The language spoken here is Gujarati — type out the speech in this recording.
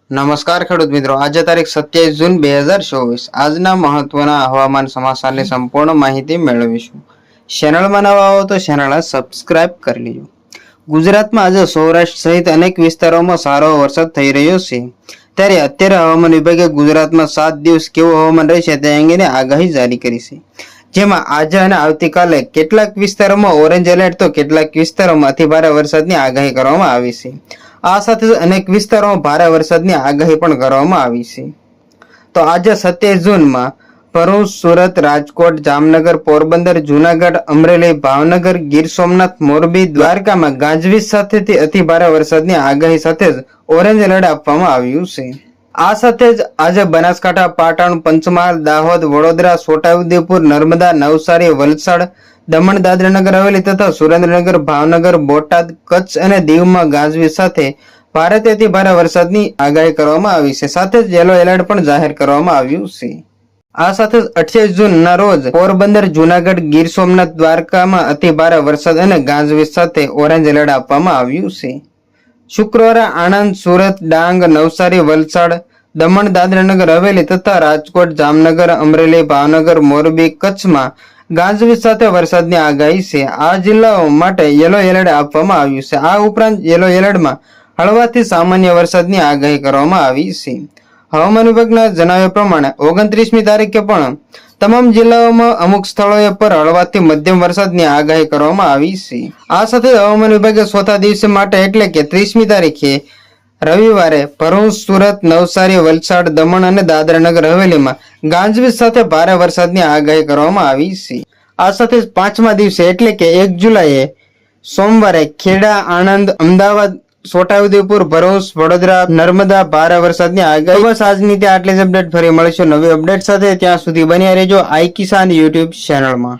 નમસ્કાર ખેડૂત મિત્રો, આજે તારીખ 27 જૂન 2024 આજના મહત્વના હવામાન સમાચારની સંપૂર્ણ માહિતી મેળવીશું. ચેનલમાં નવા આવો તો ચેનલને સબસ્ક્રાઇબ કરી લેજો. ગુજરાતમાં આજે સૌરાષ્ટ્ર સહિત અનેક વિસ્તારોમાં સારો વરસાદ થઈ રહ્યો છે. ત્યારે અત્યારે હવામાન વિભાગે ગુજરાતમાં 7 દિવસ કેવું હવામાન રહેશે તે અંગેની આગાહી જારી કરી છે. જેમાં આજે અને આવતીકાલે કેટલાક વિસ્તારોમાં ઓરેન્જ એલર્ટ તો કેટલાક વિસ્તારોમાં અતિભારે વરસાદની આગાહી કરવામાં આવી છે. આ સાથે અનેક વિસ્તારોમાં ભારે વરસાદની આગાહી પણ કરવામાં આવી છે. તો આજે 27 જૂનમાં ભરૂચ, સુરત, રાજકોટ, જામનગર, પોરબંદર, જુનાગઢ, અમરેલી, ભાવનગર, ગીર સોમનાથ, મોરબી, દ્વારકામાં ગાજવીજ સાથેથી અતિભારે વરસાદની આગાહી સાથે જ ઓરેન્જ એલર્ટ આપવામાં આવ્યું છે. આ સાથે જ આજે બનાસકાંઠા, પાટણ, પંચમહાલ, દાહોદ, વડોદરા, છોટાઉદેપુર, નર્મદા, નવસારી, વલસાડ, દમણ, દાદરા નગર હવેલી તથા સુરેન્દ્રનગર, ભાવનગર, બોટાદ, કચ્છ અને દીવમાં ગાજવીજ સાથે ભારેથી અતિ ભારે વરસાદની આગાહી કરવામાં આવી છે. સાથે જ યલો એલર્ટ પણ જાહેર કરવામાં આવ્યું છે. આ સાથે 28 જૂનના રોજ પોરબંદર, જુનાગઢ, ગીર સોમનાથ, દ્વારકામાં અતિ ભારે વરસાદ અને ગાજવીજ સાથે ઓરેન્જ એલર્ટ આપવામાં આવ્યું છે. શુક્રવારે આણંદ, સુરત, ડાંગ, નવસારી, વલસાડ, દમણ, દાદરા નગર હવેલી તથા રાજકોટ, જામનગર, અમરેલી, ભાવનગર, મોરબી, કચ્છમાં ગાજવીજ સાથે વરસાદની આગાહી છે. આ જિલ્લાઓ માટે યલો એલર્ટ આપવામાં આવ્યું છે. આ ઉપરાંત યલો એલર્ટમાં હળવાથી સામાન્ય વરસાદની આગાહી કરવામાં આવી છે. હવામાન વિભાગના જણાવ્યા પ્રમાણે 29મી તારીખે પણ તમામ જિલ્લાઓમાં અમુક સ્થળોએ પર હળવાથી મધ્યમ વરસાદની આગાહી કરવામાં આવી છે. આ સાથે હવામાન વિભાગે ચોથા દિવસે માટે એટલે કે 30મી તારીખે રવિવારે ભરૂચ, સુરત, નવસારી, વલસાડ, દમણ અને દાદરા નગર હવેલીમાં ગાજવીજ સાથે ભારે વરસાદની આગાહી કરવામાં આવી છે. આ સાથે 5મા દિવસે એટલે કે 1 જુલાઈએ સોમવારે ખેડા, આણંદ, અમદાવાદ, છોટાઉદેપુર, ભરૂચ, વડોદરા, નર્મદા ભારે વરસાદની આગાહી. બસ આજની ત્યાં આટલી જ અપડેટ. ફરી મળીશું નવી અપડેટ સાથે. ત્યાં સુધી બન્યા રહેજો આઈ કિસાન યુટ્યુબ ચેનલમાં.